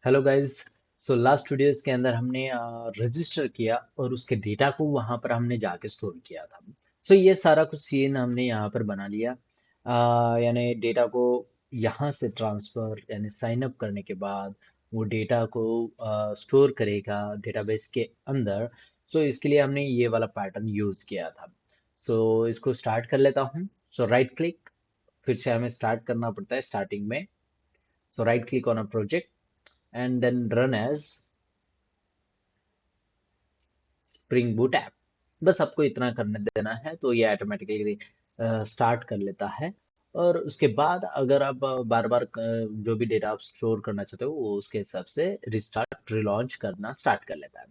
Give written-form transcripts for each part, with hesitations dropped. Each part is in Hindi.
Hello guys. So last videos के अंदर हमने रजिस्टर किया और उसके डेटा को वहां पर हमने जाके स्टोर किया था। सो ये सारा कुछ सीन हमने यहाँ पर बना लिया। यानी डेटा को यहाँ से ट्रांसफर यानी साइन अप करने के बाद वो डेटा को स्टोर करेगा डेटाबेस के अंदर। सो इसके लिए हमने ये वाला पैटर्न यूज किया था। सो इसको स्टार्ट कर लेता हूँ। सो राइट क्लिक, फिर से हमें स्टार्ट करना पड़ता है स्टार्टिंग में। So right click on a project and then run as Spring Boot app. बस आपको इतना करने देना है तो ये ऑटोमेटिकली स्टार्ट कर लेता है। और उसके बाद अगर आप बार बार जो भी डेटा आप स्टोर करना चाहते हो वो उसके हिसाब से रिस्टार्ट रिलॉन्च करना स्टार्ट कर लेता है।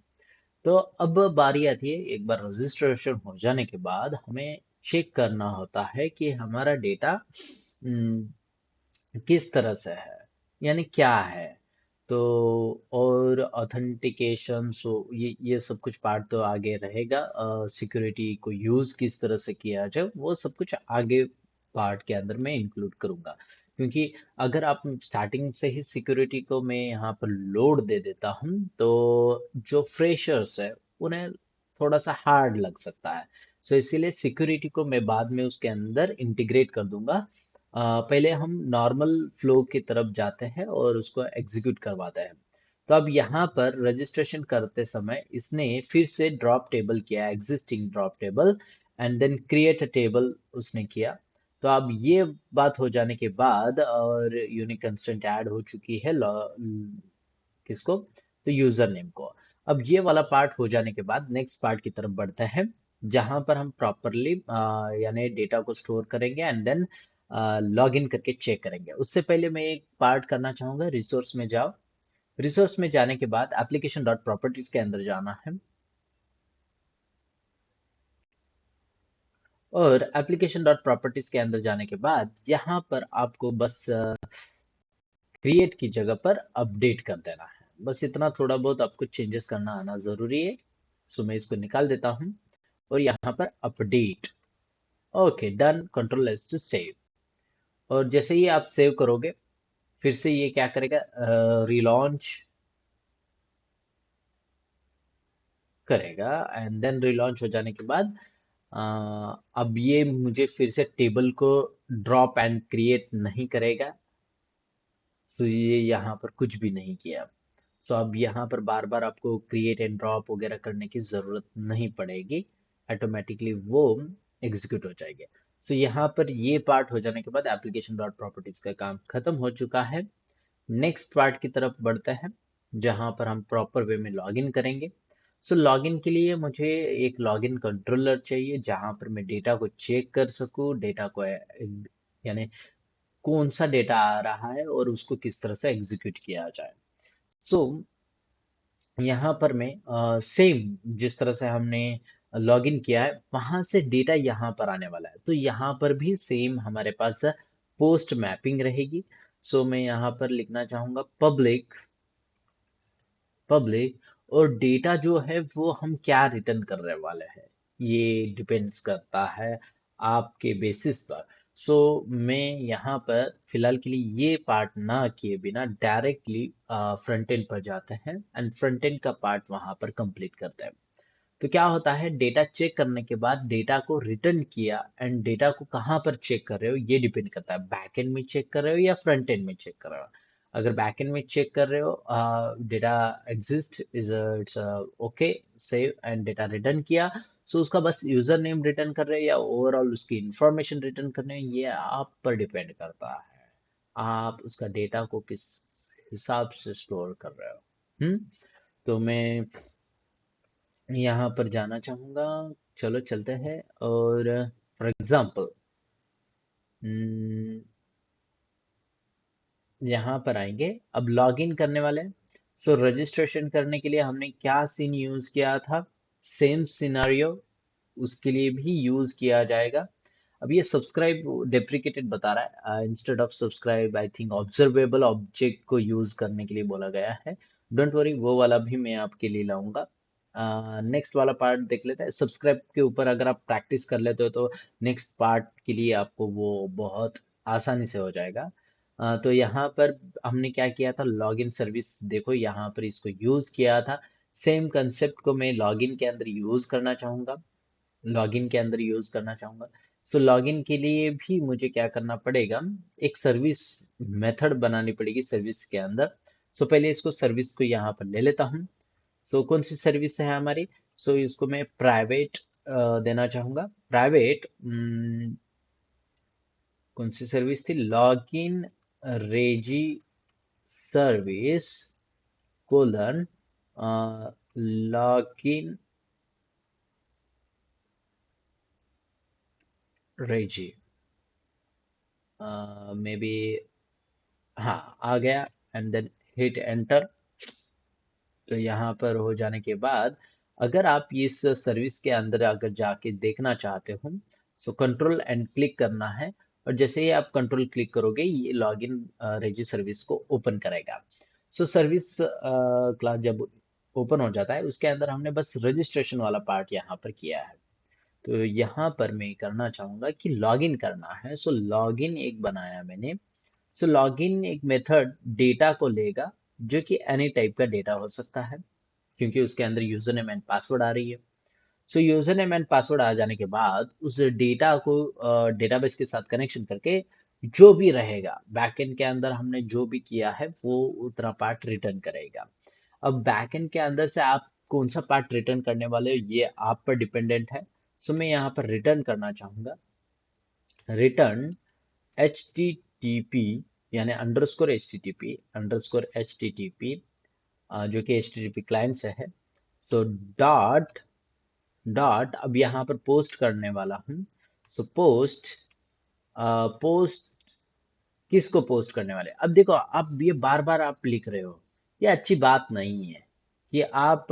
तो अब बारी आती है, एक बार रजिस्ट्रेशन हो जाने के बाद हमें चेक करना होता है कि हमारा डेटा किस तरह से है, यानी क्या है। तो और ऑथेंटिकेशन, सो ये सब कुछ पार्ट तो आगे रहेगा। सिक्योरिटी को यूज किस तरह से किया जाए वो सब कुछ आगे पार्ट के अंदर मैं इंक्लूड करूंगा। क्योंकि अगर आप स्टार्टिंग से ही सिक्योरिटी को मैं यहाँ पर लोड दे देता हूँ तो जो फ्रेशर्स है उन्हें थोड़ा सा हार्ड लग सकता है। सो इसीलिए सिक्योरिटी को मैं बाद में उसके अंदर इंटीग्रेट कर दूंगा। पहले हम नॉर्मल फ्लो की तरफ जाते हैं और उसको एग्जीक्यूट करवाते हैं। तो अब यहाँ पर रजिस्ट्रेशन करते समय इसने फिर से ड्रॉप टेबल किया, existing drop table, and then create a table उसने किया। तो अब ये बात हो जाने के बाद और यूनिक कंस्ट्रेंट ऐड हो चुकी है किसको, तो यूजर नेम को। अब ये वाला पार्ट हो जाने के बाद नेक्स्ट पार्ट की तरफ बढ़ते हैं जहां पर हम प्रॉपरली यानी डेटा को स्टोर करेंगे एंड देन लॉग इन करके चेक करेंगे। उससे पहले मैं एक पार्ट करना चाहूंगा, रिसोर्स में जाओ। रिसोर्स में जाने के बाद एप्लीकेशन डॉट प्रॉपर्टीज के अंदर जाना है और एप्लीकेशन डॉट प्रॉपर्टीज के अंदर जाने के बाद यहाँ पर आपको बस क्रिएट की जगह पर अपडेट कर देना है। बस इतना थोड़ा बहुत आपको चेंजेस करना आना जरूरी है। सो मैं इसको निकाल देता हूँ और यहाँ पर update. Okay, done, control S to save. और जैसे ही आप सेव करोगे फिर से ये क्या करेगा, रिलॉन्च करेगा। एंड देन रिलॉन्च हो जाने के बाद अब ये मुझे फिर से टेबल को ड्रॉप एंड क्रिएट नहीं करेगा। सो ये यहाँ पर कुछ भी नहीं किया। सो अब यहाँ पर बार बार आपको क्रिएट एंड ड्रॉप वगैरह करने की ज़रूरत नहीं पड़ेगी, ऑटोमेटिकली वो एग्जीक्यूट हो जाएगी। सो यहाँ पर ये पार्ट हो जाने के बाद एप्लीकेशन डॉट प्रॉपर्टीज का काम खत्म हो चुका है। नेक्स्ट पार्ट की तरफ बढ़ते हैं जहाँ पर हम प्रॉपर वे में लॉगिन करेंगे। सो लॉगिन के लिए मुझे एक लॉगिन कंट्रोलर चाहिए जहाँ पर मैं डेटा को चेक कर सकूँ, डेटा को यानी कौन सा डेटा आ रहा है और उसको किस तरह से एग्जीक्यूट किया जाए। सो यहाँ पर मैं सेम जिस तरह से हमने लॉगिन किया है वहां से डेटा यहाँ पर आने वाला है, तो यहाँ पर भी सेम हमारे पास पोस्ट मैपिंग रहेगी। सो मैं यहाँ पर लिखना चाहूंगा पब्लिक पब्लिक, और डेटा जो है वो हम क्या रिटर्न करने वाले हैं ये डिपेंड्स करता है आपके बेसिस पर। सो मैं यहाँ पर फिलहाल के लिए ये पार्ट ना किए बिना डायरेक्टली फ्रंट एंड पर जाते हैं एंड फ्रंट एंड का पार्ट वहाँ पर कंप्लीट करते हैं। तो क्या होता है, डेटा चेक करने के बाद डेटा को रिटर्न किया एंड डेटा को कहाँ पर चेक कर रहे हो ये डिपेंड करता है, बैक एंड में चेक कर रहे हो या फ्रंट एंड में चेक कर रहे हो। अगर बैक एंड में चेक कर रहे हो, data exist is it's okay, save and data return किया, सो उसका बस यूजर नेम रिटर्न कर रहे हो या ओवरऑल उसकी इंफॉर्मेशन रिटर्न कर रहे हो, ये आप पर डिपेंड करता है आप उसका डेटा को किस हिसाब से स्टोर कर रहे हो। तो मैं यहाँ पर जाना चाहूँगा। चलो चलते हैं और फॉर एग्जांपल यहाँ पर आएंगे, अब लॉगिन करने वाले हैं। सो रजिस्ट्रेशन करने के लिए हमने क्या सीन यूज किया था, सेम सिनारियो उसके लिए भी यूज किया जाएगा। अब ये सब्सक्राइब डेप्रिकेटेड बता रहा है, instead of subscribe I think observable object को यूज करने के लिए बोला गया है। डोंट वरी, वो वाला भी मैं आपके लिए लाऊंगा। नेक्स्ट वाला पार्ट देख लेते हैं। सब्सक्राइब के ऊपर अगर आप प्रैक्टिस कर लेते हो तो नेक्स्ट पार्ट के लिए आपको वो बहुत आसानी से हो जाएगा। तो यहाँ पर हमने क्या किया था, लॉगिन सर्विस, देखो यहाँ पर इसको यूज किया था। सेम कंसेप्ट को मैं लॉगिन के अंदर यूज करना चाहूंगा, लॉगिन के अंदर यूज करना चाहूंगा। सो लॉगिन के लिए भी मुझे क्या करना पड़ेगा, एक सर्विस मेथड बनानी पड़ेगी सर्विस के अंदर। सो पहले इसको सर्विस को यहाँ पर ले लेता हूँ। सो कौन सी सर्विस है हमारी, सो इसको मैं प्राइवेट देना चाहूंगा। प्राइवेट कौन सी सर्विस थी, login regi service colon login regi, maybe, हाँ आ गया। And then hit enter. तो यहाँ पर हो जाने के बाद अगर आप इस सर्विस के अंदर अगर जाके देखना चाहते हो, सो कंट्रोल एंड क्लिक करना है। और जैसे ही आप कंट्रोल क्लिक करोगे ये लॉगिन रेजी सर्विस को ओपन करेगा। सो सर्विस क्लास जब ओपन हो जाता है उसके अंदर हमने बस रजिस्ट्रेशन वाला पार्ट यहाँ पर किया है। तो यहाँ पर मैं करना चाहूंगा कि लॉगिन करना है। सो लॉगिन एक बनाया मैंने। सो लॉगिन एक मेथड डेटा को लेगा, जो कि एनी टाइप का डेटा हो सकता है, क्योंकि उसके अंदर यूजर नेम एंड पासवर्ड आ रही है। So user name and password आ जाने के बाद उस डेटा को डेटाबेस के साथ कनेक्शन करके जो भी रहेगा बैकएंड के अंदर हमने जो भी किया है वो उतना पार्ट रिटर्न करेगा। अब बैकएंड के अंदर से आप कौन सा पार्ट रिटर्न करने वाले हो ये आप पर डिपेंडेंट है। सो मैं यहाँ पर रिटर्न करना चाहूंगा, return H T T P, यानी underscore H T T P, जो कि H T T P client से है। सो डॉट डॉट अब यहाँ पर पोस्ट करने वाला हूँ। सो पोस्ट, पोस्ट किसको पोस्ट करने वाले, अब देखो अब ये बार बार आप लिख रहे हो, ये अच्छी बात नहीं है कि आप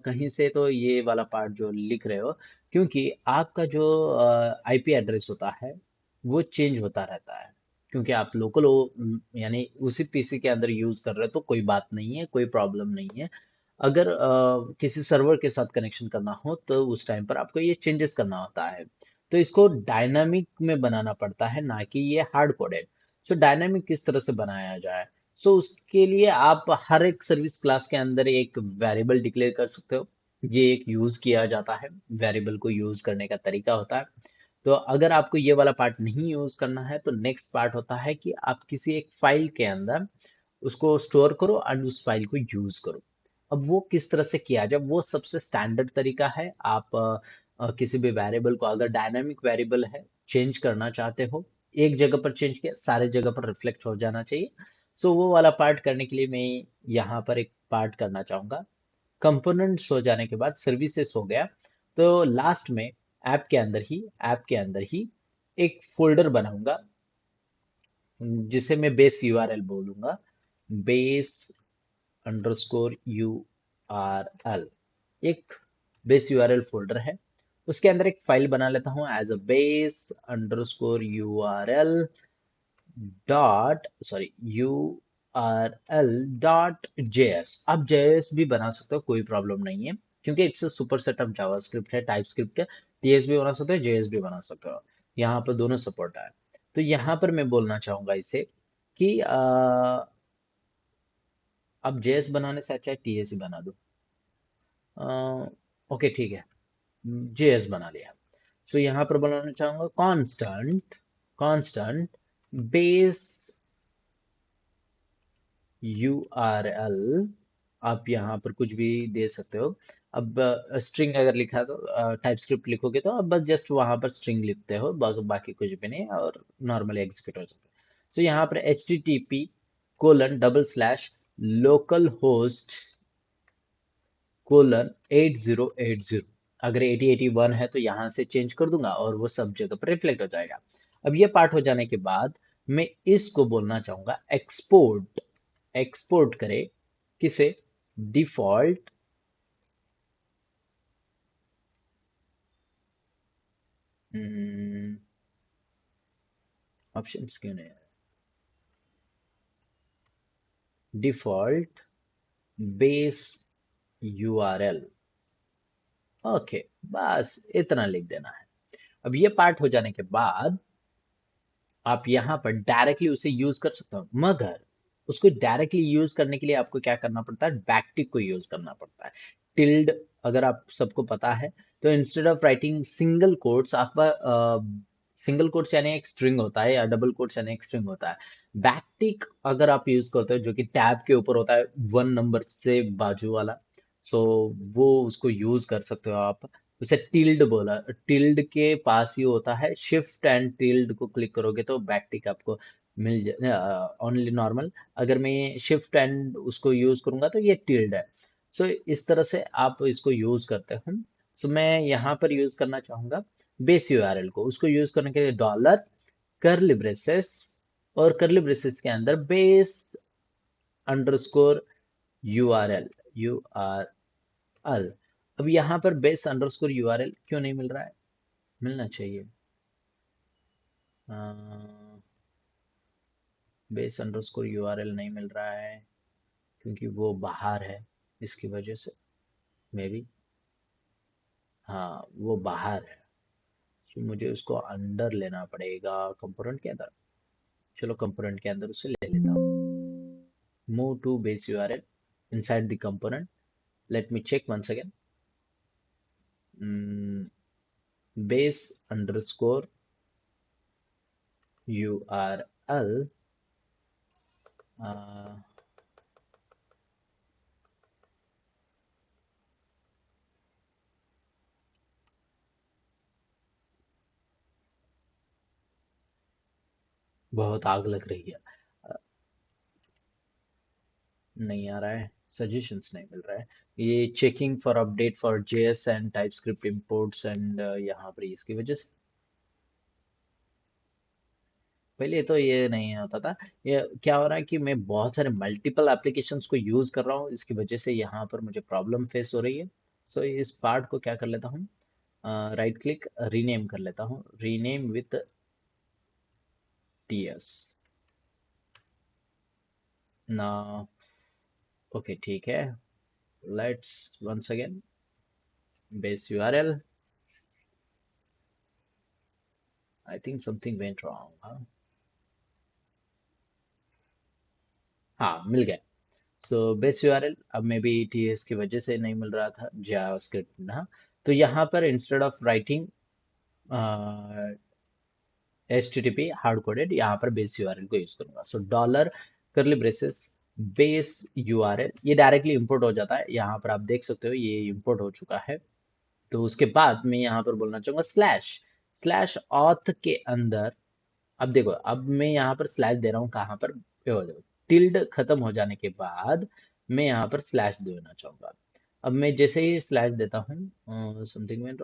कहीं से तो ये वाला पार्ट जो लिख रहे हो, क्योंकि आपका जो आईपी एड्रेस होता है वो चेंज होता रहता है। क्योंकि आप लोकल हो, यानी उसी पीसी के अंदर यूज कर रहे हो तो कोई बात नहीं है, कोई प्रॉब्लम नहीं है। अगर किसी सर्वर के साथ कनेक्शन करना हो तो उस टाइम पर आपको ये चेंजेस करना होता है। तो इसको डायनामिक में बनाना पड़ता है, ना कि ये हार्ड कोडेड। सो डायनामिक किस तरह से बनाया जाए, सो उसके लिए आप हर एक सर्विस क्लास के अंदर एक वेरिएबल डिक्लेयर कर सकते हो। ये एक यूज किया जाता है, वेरिएबल को यूज करने का तरीका होता है। तो अगर आपको ये वाला पार्ट नहीं यूज करना है तो नेक्स्ट पार्ट होता है कि आप किसी एक फाइल के अंदर उसको स्टोर करो एंड उस फाइल को यूज करो। अब वो किस तरह से किया जाए, वो सबसे स्टैंडर्ड तरीका है। आप किसी भी वेरिएबल को अगर डायनामिक वेरिएबल है चेंज करना चाहते हो, एक जगह पर चेंज किया सारे जगह पर रिफ्लेक्ट हो जाना चाहिए। सो वो वाला पार्ट करने के लिए मैं यहाँ पर एक पार्ट करना चाहूंगा। कंपोनेंट्स हो जाने के बाद सर्विसेज हो गया। तो लास्ट में ऐप के अंदर ही एक फोल्डर बनाऊंगा, जिसे मैं बेस यूआरएल बोलूंगा। Base underscore U R L, एक बेस यूआरएल फोल्डर है। उसके अंदर एक फाइल बना लेता हूँ as a base underscore U R L dot sorry U R L dot JS. आप जेएस भी बना सकते हो, कोई प्रॉब्लम नहीं है, क्योंकि it's superset of JavaScript है, टाइप स्क्रिप्ट है। टीएस भी बना सकते हो, जेएस भी बना सकते हो, यहाँ पर दोनों सपोर्ट है। तो यहाँ पर मैं बोलना चाहूंगा इसे कि अब जेएस बनाने से अच्छा है टीएस ही बना दो। ओके ठीक है, जेएस बना लिया। सो यहाँ पर बनाना चाहूंगा कांस्टेंट, कांस्टेंट बेस URL। आप यहाँ पर कुछ भी दे सकते हो। अब स्ट्रिंग अगर लिखा तो टाइप स्क्रिप्ट लिखोगे तो अब बस जस्ट वहाँ पर स्ट्रिंग लिखते हो, बाकी कुछ भी नहीं, और नॉर्मली एग्जीक्यूट हो जाता है। सो यहाँ पर http:// लोकल होस्ट कोलन 8080। अगर 8081 है तो यहाँ से चेंज कर दूंगा और वो सब जगह पर रिफ्लेक्ट हो जाएगा। अब ये पार्ट हो जाने के बाद मैं इसको बोलना चाहूंगा एक्सपोर्ट, एक्सपोर्ट करे किसे, डिफॉल्ट ऑप्शंस क्यों नहीं, डिफॉल्ट बेस यूआरएल। ओके, बस इतना लिख देना है। अब ये पार्ट हो जाने के बाद आप यहाँ पर डायरेक्टली उसे यूज कर सकते हो, मगर उसको डायरेक्टली यूज करने के लिए आपको क्या करना पड़ता है, बैकटिक को यूज करना पड़ता है। टिल्ड, अगर आप सबको पता है, तो instead of writing single quotes, आप सिंगल कोट्स यानी एक स्ट्रिंग होता है, या डबल कोट्स यानी एक स्ट्रिंग होता है। बैकटिक अगर आप यूज करते हो, जो कि टैब के ऊपर होता है, 1 नंबर से बाजू वाला, सो वो उसको यूज कर सकते हो आप। उसे टिल्ड बोला, टिल्ड के पास ही होता है, शिफ्ट एंड टिल्ड को क्लिक करोगे तो बैकटिक आपको मिल जाए, ओनली नॉर्मल। अगर मैं शिफ्ट एंड उसको यूज करूंगा तो ये टिल्ड है। सो इस तरह से आप इसको यूज करते हैं। सो मैं यहाँ पर यूज करना चाहूंगा बेस यूआरएल को। उसको यूज करने के लिए डॉलर, कर्ली ब्रेसेस, और कर्ली ब्रेसेस के अंदर बेस अंडरस्कोर यूआरएल, यूआरएल। अब यहाँ पर बेस अंडरस्कोर यूआरएल क्यों नहीं मिल रहा है? मिलना चाहिए। बेस अंडरस्कोर यूआरएल नहीं मिल रहा है क्योंकि वो बाहर है, इसकी वजह से मे बी। हाँ, वो बाहर है। तो मुझे उसको अंदर लेना पड़ेगा कंपोनेंट के अंदर। चलो कंपोनेंट के अंदर उसे ले लेता हूँ। Move to base URL inside the component. Let me check once again. Base underscore URL. uh, बहुत आग लग रही है। अ, नहीं आ रहा है, सजेशंस नहीं मिल रहा है। ये checking for update for JS and TypeScript imports and यहाँ पर इसकी वजह से पहले तो ये नहीं होता था। ये क्या हो रहा है कि मैं बहुत सारे मल्टीपल एप्लीकेशंस को यूज कर रहा हूँ, इसकी वजह से यहाँ पर मुझे प्रॉब्लम फेस हो रही है। सो इस पार्ट को क्या कर लेता हूँ, राइट क्लिक, रीनेम कर लेता हूँ, रीनेम विथ टीएस ना। ओके ठीक है, let's once again base URL. I think something went wrong. हाँ, मिल गया। तो बेस यूआरएल अब मे बी टीएस की वजह से नहीं मिल रहा था, जावास्क्रिप्ट ना। तो यहाँ पर instead of writing HTTP hard coded, यहाँ पर बेस यूआरएल को यूज करूंगा। So dollar curly braces base URL, ये डायरेक्टली इंपोर्ट हो जाता है। यहाँ पर आप देख सकते हो ये इंपोर्ट हो चुका है। तो उसके बाद मैं यहाँ पर बोलना चाहूंगा स्लैश, स्लैश ऑथ के अंदर। अब देखो, अब मैं यहाँ पर स्लैश दे रहा हूँ कहाँ पर, टिल्ड खत्म हो जाने के बाद मैं यहाँ पर स्लैश देना चाहूंगा। अब मैं जैसे ही स्लैश देता हूँ, समथिंग में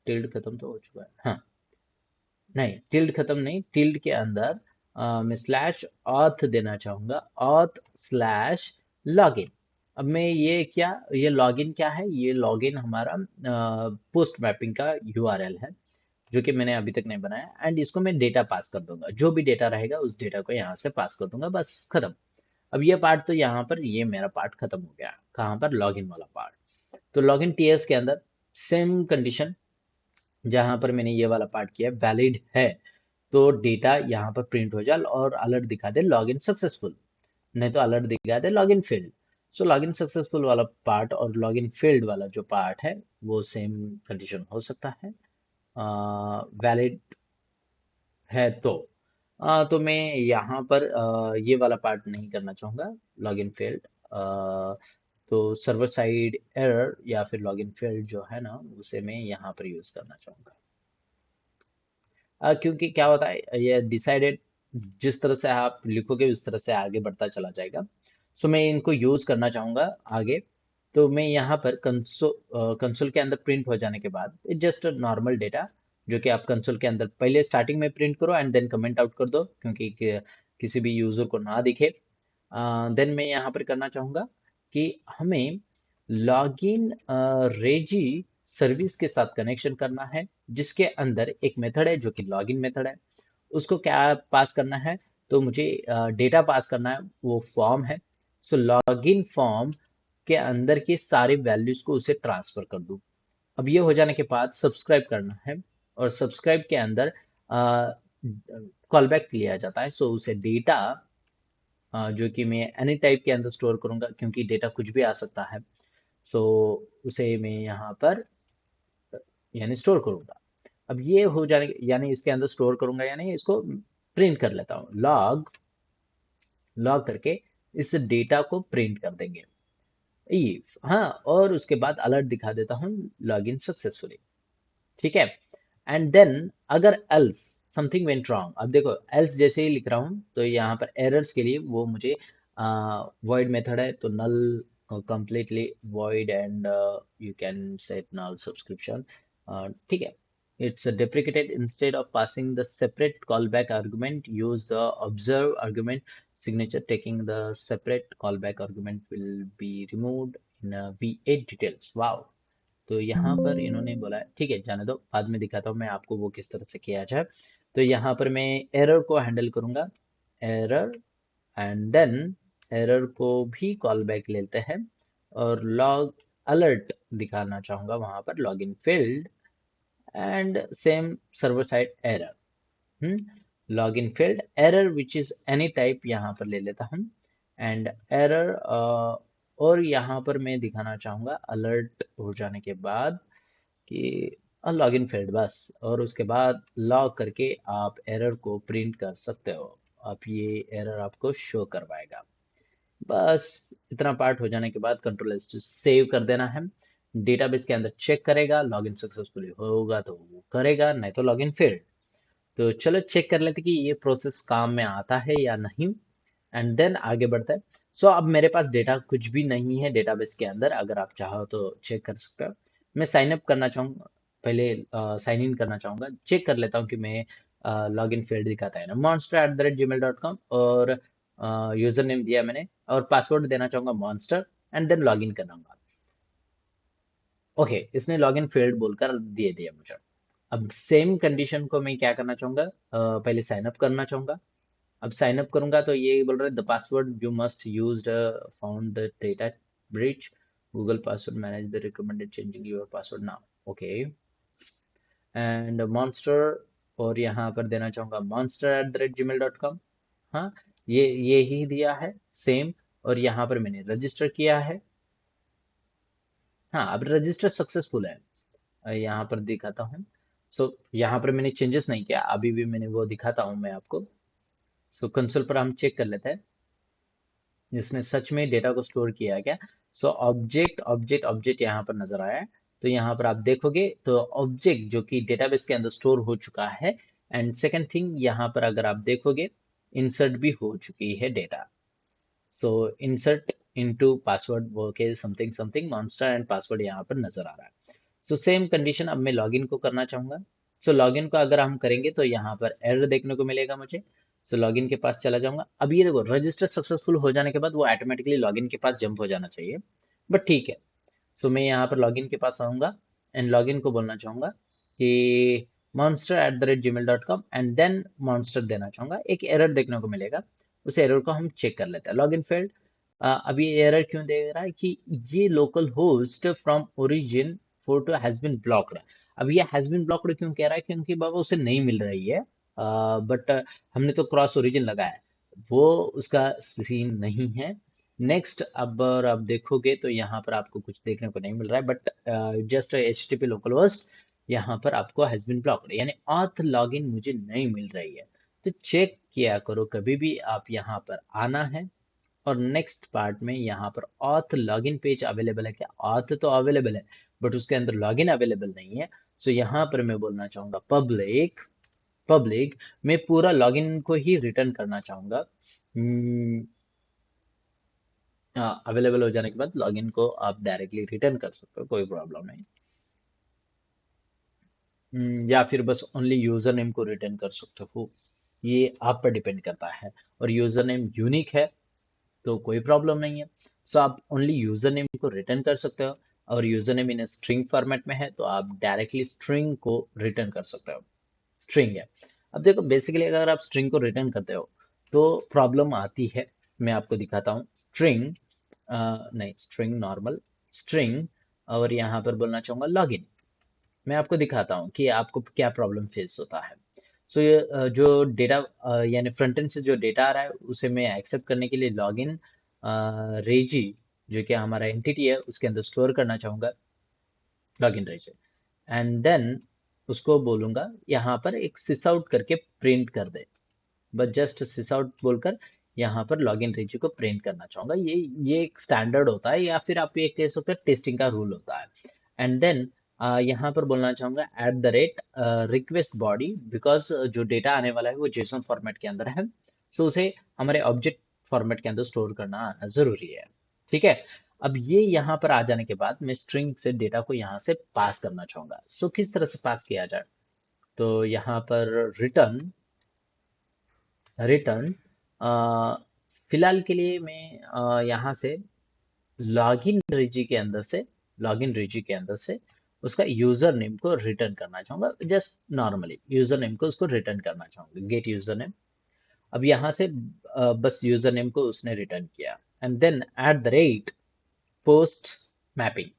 टिल्ड खत्म तो हो चुका है, हाँ। नहीं, टिल्ड खत्म नहीं, टिल्ड के अंदर मैं स्लैश ऑथ देना चाहूंगा, ऑथ स्लैश लॉगिन। अब मैं ये लॉगिन क्या है, ये लॉगिन हमारा पोस्ट मैपिंग का यूआरएल है, जो कि मैंने अभी तक नहीं बनाया। एंड इसको मैं डेटा पास कर दूंगा, जो भी डेटा रहेगा उस डेटा को यहाँ से पास कर दूंगा, बस खत्म। अब ये पार्ट तो यहाँ पर, ये मेरा पार्ट खत्म हो गया। कहाँ पर? लॉगिन वाला पार्ट। तो लॉगिन टीएस के अंदर सेम कंडीशन, जहां पर मैंने ये वाला पार्ट किया वैलिड है, तो डेटा यहाँ पर प्रिंट हो जाए और अलर्ट दिखा दे लॉगिन सक्सेसफुल, नहीं तो अलर्ट दिखा दे लॉगिन फेल्ड। सो लॉगिन सक्सेसफुल वाला पार्ट और लॉगिन फेल्ड वाला जो पार्ट है वो सेम कंडीशन हो सकता है, वैलिड है तो। तो मैं यहाँ पर ये वाला पार्ट नहीं करना चाहूँगा, लॉगिन फेल्ड। तो सर्वर साइड एरर या फिर लॉगिन फेल्ड जो है ना, उसे मैं यहाँ पर यूज़ करना चाहूँगा। क्योंकि क्या होता है, ये डिसाइडेड, जिस तरह से आप लिखोगे उस तरह से आगे बढ़ता चला जाएगा। सो मैं इनको यूज करना चाहूंगा आगे। तो मैं यहाँ पर कंसोल के अंदर प्रिंट हो जाने के बाद जस्ट नॉर्मल डेटा, जो कि आप कंसोल के अंदर पहले स्टार्टिंग में प्रिंट करो एंड देन कमेंट आउट कर दो, क्योंकि किसी भी यूजर को ना दिखे। देन मैं यहाँ पर करना चाहूंगा कि हमें लॉगिन रेजी सर्विस के साथ कनेक्शन करना है, जिसके अंदर एक मेथड है जो कि लॉगिन मेथड है। उसको क्या पास करना है, तो मुझे डेटा पास करना है, वो फॉर्म है। सो लॉगिन फॉर्म के अंदर की सारी वैल्यूज को उसे ट्रांसफर कर दूं। अब ये हो जाने के बाद सब्सक्राइब करना है, और सब्सक्राइब के अंदर कॉल बैक लिया जाता है। सो उसे डेटा जो कि मैं एनी टाइप के अंदर स्टोर करूंगा, क्योंकि डेटा कुछ भी आ सकता है। सो उसे मैं यहाँ पर यानी स्टोर करूंगा। अब ये हो जाने यानी इसके अंदर स्टोर करूंगा, यानी इसको प्रिंट कर लेता हूँ। लॉग लॉग करके इस डेटा को प्रिंट कर देंगे। इफ हाँ, और उसके बाद अलर्ट दिखा देता हूँ, लॉग इन सक्सेसफुली। ठीक है। एंड देन अगर एल्स समथिंग वेंट रॉन्ग, अब देखो एल्स जैसे ही लिख रहा हूँ तो यहाँ पर एरर्स के लिए वो मुझे वॉइड मेथड है, तो नल completely void and you can set null subscription। ठीक है। It's deprecated instead of passing the separate callback argument, use the observe argument signature, taking the separate callback argument will be removed in v8 details। wow। तो यहाँ पर इन्होंने बोला है, ठीक है जाने दो, बाद में दिखाता हूँ मैं आपको वो किस तरह से किया जाए। तो यहाँ पर मैं एरर को हैंडल करूंगा, एरर, एंड देन एरर को भी कॉल बैक लेते हैं, और लॉग अलर्ट दिखाना चाहूंगा वहां पर, log in field, and same server side error, log in field error which is any type यहाँ पर ले लेता हूँ, एंड एरर, और यहाँ पर मैं दिखाना चाहूंगा अलर्ट हो जाने के बाद कि लॉग इन फेल्ड बस, और उसके बाद लॉग करके आप एरर को प्रिंट कर सकते हो। आप ये एरर आपको शो करवाएगा। बस इतना पार्ट हो जाने के बाद कंट्रोल एस टू सेव कर देना है। डेटाबेस के अंदर चेक करेगा, लॉगिन सक्सेसफुली होगा तो वो करेगा, नहीं तो लॉगिन फेल्ड। तो चलो चेक कर लेते कि ये प्रोसेस काम में आता है या नहीं, एंड देन आगे बढ़ते हैं। सो अब मेरे पास डेटा कुछ भी नहीं है डेटाबेस के अंदर, अगर आप चाहो तो चेक कर सकते हो। मैं साइन अप करना चाहूँगा, पहले साइन इन करना चाहूँगा, चेक कर लेता हूँ कि मैं लॉग इन फील्ड दिखाता है ना, monster@gmail.com, और यूजर नेम दिया मैंने, और पासवर्ड देना चाहूँगा monster, and then log in करना। ओके, इसने लॉग इन फील्ड बोलकर दे दिया मुझे। अब सेम कंडीशन को मैं क्या करना चाहूँगा, पहले साइन अप करना चाहूँगा। अब साइन अप करूंगा तो ये बोल रहा है the password you must use found the data breach, Google password manage the recommended changing your password now. Okay, and monster, और यहाँ पर देना चाहूंगा monster@gmail.com। हाँ, ये ही दिया है सेम, और यहाँ पर मैंने रजिस्टर किया है। हाँ, अब रजिस्टर सक्सेसफुल है, यहाँ पर दिखाता हूँ। सो यहाँ पर मैंने चेंजेस नहीं किया, अभी भी मैंने वो दिखाता हूँ मैं आपको। सो कंसोल पर हम चेक कर लेते हैं जिसने सच में डेटा को स्टोर किया गया। सो ऑब्जेक्ट ऑब्जेक्ट ऑब्जेक्ट यहाँ पर नजर आया है। तो यहाँ पर आप देखोगे तो ऑब्जेक्ट जो कि डेटाबेस के अंदर स्टोर हो चुका है, एंड सेकंड थिंग यहाँ पर अगर आप देखोगे इंसर्ट भी हो चुकी है डेटा। सो इंसर्ट इनटू पासवर्ड वो के something something monster and password यहाँ पर नजर आ रहा है। सो सेम कंडीशन अब मैं लॉगिन को करना चाहूंगा। सो लॉगिन को अगर हम करेंगे तो यहाँ पर एरर देखने को मिलेगा मुझे। सो लॉगिन के पास चला जाऊंगा। अब ये देखो रजिस्टर सक्सेसफुल हो जाने के बाद वो ऑटोमेटिकली लॉगिन के पास जंप हो जाना चाहिए, बट ठीक है। सो मैं यहाँ पर लॉगिन के पास आऊंगा, एंड लॉगिन को बोलना चाहूंगा कि monster@gmail.com, एंड देन मॉन्स्टर देना चाहूंगा। एक एरर देखने को मिलेगा, उस एरर को हम चेक कर लेते हैं। Login failed. अब ये एरर क्यों दे रहा है कि ये local host from origin photo has been blocked. अब ये हैज बीन ब्लॉक्ड क्यों कह रहा है, क्योंकि बाबा उसे नहीं मिल रही है, बट हमने तो क्रॉस ओरिजिन लगाया है, वो उसका सीन नहीं है। नेक्स्ट, अब अगर आप देखोगे तो यहाँ पर आपको कुछ देखने को नहीं मिल रहा है, but just HTTP local host यहाँ पर आपको हैज बीन ब्लॉक्ड, यानी ऑथ लॉगिन मुझे नहीं मिल रही है। तो चेक किया करो कभी भी आप यहाँ पर आना है, और नेक्स्ट पार्ट में यहाँ पर ऑथ लॉगिन पेज अवेलेबल है क्या, ऑथ तो अवेलेबल है बट उसके अंदर लॉगिन अवेलेबल नहीं है। सो यहाँ पर मैं बोलना चाहूंगा पब्लिक, पब्लिक मैं पूरा लॉगिन को ही रिटर्न करना चाहूंगा। अवेलेबल हो जाने के बाद लॉगिन को आप डायरेक्टली रिटर्न कर सकते हो, कोई प्रॉब्लम नहीं। या फिर बस ओनली यूजर नेम को रिटर्न कर सकते हो, ये आप पर डिपेंड करता है। और यूजर नेम यूनिक है तो कोई प्रॉब्लम नहीं है। सो आप ओनली यूजर नेम को रिटर्न कर सकते हो, और user name in string format में है तो आप डायरेक्टली स्ट्रिंग को रिटर्न कर सकते हो। स्ट्रिंग है। अब देखो बेसिकली अगर आप स्ट्रिंग को रिटर्न करते हो तो प्रॉब्लम आती है। मैं आपको दिखाता हूँ स्ट्रिंग, नहीं स्ट्रिंग नॉर्मल स्ट्रिंग, और यहाँ पर बोलना चाहूंगा लॉगिन। मैं आपको दिखाता हूँ कि आपको क्या प्रॉब्लम फेस होता है। सो ये जो डेटा यानी फ्रंट एंड से जो डेटा आ रहा है उसे मैं एक्सेप्ट करने के लिए लॉगिन रेजी जो कि हमारा एंटिटी है उसके अंदर स्टोर करना चाहूँगा, लॉगिन रेजी। एंड देन उसको बोलूँगा यहाँ पर एक सिस आउट करके प्रिंट कर दे, बस जस्ट सिस आउट बोलकर यहाँ पर लॉगिन रेजी को प्रिंट करना चाहूँगा। ये एक स्टैंडर्ड होता है या फिर आप ये कह सकते हो टेस्टिंग का रूल होता है। एंड देन यहाँ पर बोलना चाहूँगा eight the rate request body, because जो डेटा आने वाला है वो जेसन फॉर्मेट के अंदर है, सो उसे हमारे ऑब्जेक्ट फॉर्मेट के अंदर स्टोर करना आना जरूरी है। ठीक है। अब ये यहाँ पर आ जाने के बाद मैं स्ट्रिंग से डेटा को यहाँ से पास करना चाहूँगा। सो किस तरह से पास किया जाए, तो यहाँ पर रिटर्न रिटर्न फिलहाल के लिए मैं यहाँ से लॉगिन रेजी के अंदर से लॉगिन रेजी के अंदर से उसका यूजर नेम को रिटर्न करना चाहूंगा, जस्ट नॉर्मली यूजर नेम को उसको रिटर्न करना चाहूंगा, गेट यूजर नेम। अब यहाँ से बस यूजर नेम को उसने रिटर्न किया। And then at the rate post mapping.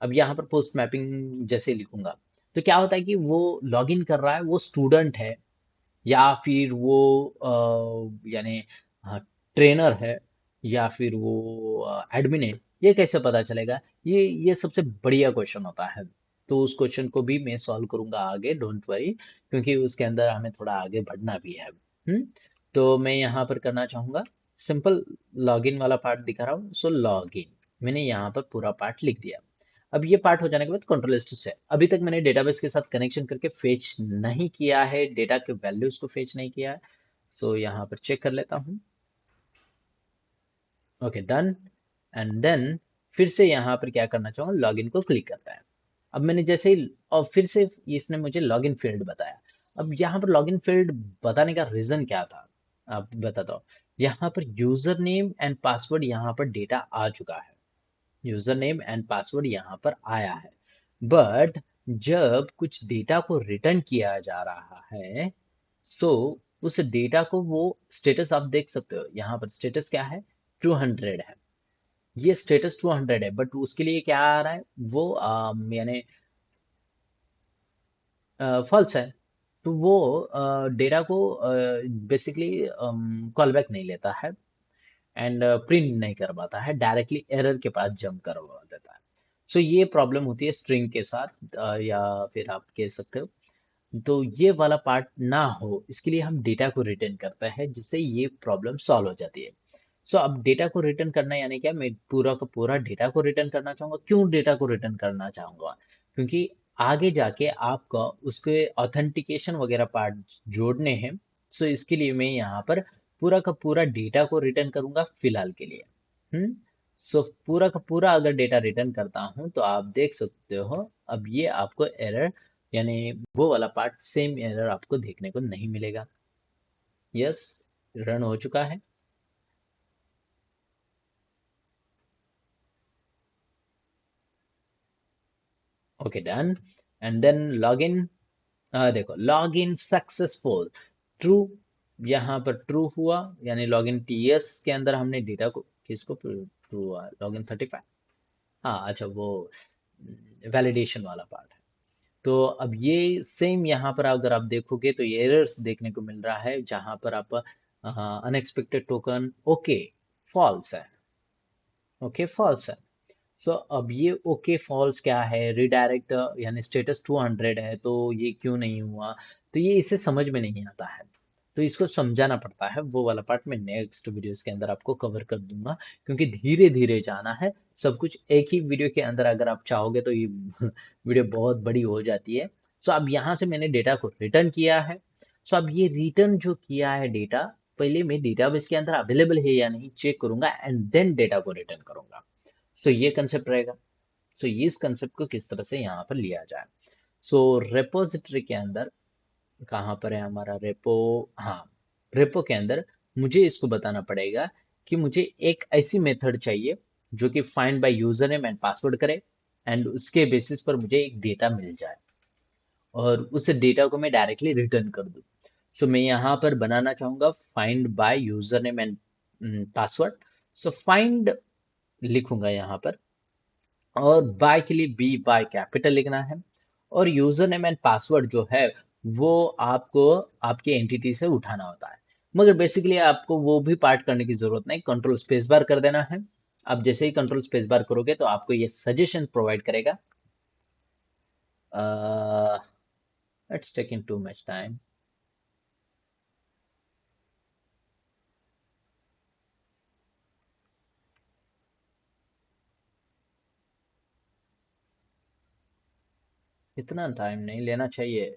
अब यहाँ पर पोस्ट मैपिंग जैसे लिखूंगा तो क्या होता है कि वो लॉगिन कर रहा है, वो स्टूडेंट है या फिर वो यानी ट्रेनर है या फिर वो एडमिन है, ये कैसे पता चलेगा? ये सबसे बढ़िया क्वेश्चन होता है। तो उस क्वेश्चन को भी मैं सॉल्व करूंगा आगे, डोंट वरी, क्योंकि उसके अंदर हमें थोड़ा आगे बढ़ना भी है। तो मैं यहाँ पर करना चाहूंगा सिंपल लॉगिन वाला पार्ट दिखा रहा हूँ, सो लॉगिन मैंने यहाँ पर पूरा पार्ट लिख दिया। अब ये पार्ट हो जाने के बाद कंट्रोल एस टू से, अभी तक मैंने डेटाबेस के साथ कनेक्शन करके फेच नहीं किया है, डेटा के वैल्यूज को फेच नहीं किया है। सो यहाँ पर चेक कर लेता हूँ। Okay done. एंड देन फिर से यहाँ पर क्या करना चाहूँगा, लॉगिन को क्लिक करता है। अब मैंने जैसे ही और फिर से इसने मुझे लॉगिन फील्ड बताया। अब यहाँ पर लॉगिन फील्ड बताने का रीजन क्या था, आप बताता हूँ। यहाँ पर यूजर नेम एंड पासवर्ड यहाँ पर डेटा आ चुका है, यूजर नेम एंड पासवर्ड यहाँ पर आया है। बट जब कुछ डेटा को रिटर्न किया जा रहा है, सो उस डेटा को वो स्टेटस आप देख सकते हो, यहाँ पर स्टेटस क्या है, 200 है। ये स्टेटस 200 है, बट उसके लिए क्या आ रहा है, वो यानी फॉल्स है। तो वो डेटा को बेसिकली कॉल बैक नहीं लेता है एंड प्रिंट नहीं कर पाता है, डायरेक्टली एरर के पास जंप करवा देता है। सो ये प्रॉब्लम होती है स्ट्रिंग के साथ, या फिर आप कह सकते हो। तो ये वाला पार्ट ना हो इसके लिए हम डेटा को रिटर्न करते हैं, जिससे ये प्रॉब्लम सॉल्व हो जाती है। सो अब डेटा को रिटर्न करना यानी क्या, मैं पूरा का पूरा डेटा को रिटर्न करना चाहूंगा। क्यों डेटा को रिटर्न करना चाहूंगा? क्योंकि आगे जाके आपका उसके ऑथेंटिकेशन वगैरह पार्ट जोड़ने हैं। सो इसके लिए मैं यहाँ पर पूरा का पूरा डेटा को रिटर्न करूंगा फिलहाल के लिए। सो पूरा का पूरा अगर डेटा रिटर्न करता हूँ तो आप देख सकते हो, अब ये आपको एरर यानी वो वाला पार्ट सेम एरर आपको देखने को नहीं मिलेगा। यस, रन हो चुका है। Okay done. And then login, देखो लॉगिन सक्सेसफुल, ट्रू। यहाँ पर ट्रू हुआ, यानी लॉगिन टीएस के अंदर हमने डेटा को किसको ट्रू हुआ, लॉगिन 35। हाँ अच्छा, वो वैलिडेशन वाला पार्ट है। तो अब ये सेम यहाँ पर अगर आप देखोगे तो ये एरर्स देखने को मिल रहा है, जहाँ पर आप अनएक्सपेक्टेड टोकन ओके फॉल्स है, ओके फॉल्स है। सो अब ये ओके फॉल्स क्या है, रिडायरेक्ट यानी स्टेटस 200 है तो ये क्यों नहीं हुआ, तो ये इसे समझ में नहीं आता है। तो इसको समझाना पड़ता है, वो वाला पार्ट मैं नेक्स्ट वीडियोस के अंदर आपको कवर कर दूंगा, क्योंकि धीरे धीरे जाना है सब कुछ एक ही वीडियो के अंदर, अगर आप चाहोगे तो ये वीडियो बहुत बड़ी हो जाती है। सो अब यहाँ से मैंने डेटा को रिटर्न किया है। सो अब ये रिटर्न जो किया है डेटा, पहले मैं डेटाबेस के अंदर अवेलेबल है या नहीं चेक करूंगा एंड देन डेटा को रिटर्न करूंगा। सो ये कंसेप्ट रहेगा। सो इस कंसेप्ट को किस तरह से यहाँ पर लिया जाए, सो रेपोजिटरी के अंदर कहाँ पर है हमारा रेपो, हाँ रेपो के अंदर मुझे इसको बताना पड़ेगा कि मुझे एक ऐसी मेथड चाहिए जो कि find by user name and password करे एंड उसके बेसिस पर मुझे एक डेटा मिल जाए और उस डेटा को मैं डायरेक्टली रिटर्न कर दूं। सो मैं यहाँ पर बनाना चाहूंगा find by user name and password. So find लिखूंगा यहाँ पर, और बाय के लिए बी बाय कैपिटल लिखना है, और यूजर नेम एंड पासवर्ड जो है वो आपको आपके एंटिटी से उठाना होता है। मगर बेसिकली आपको वो भी पार्ट करने की जरूरत नहीं, कंट्रोल स्पेस बार कर देना है। आप जैसे ही कंट्रोल स्पेस बार करोगे तो आपको ये सजेशन प्रोवाइड करेगा। It's taking too much time. इतना टाइम नहीं लेना चाहिए।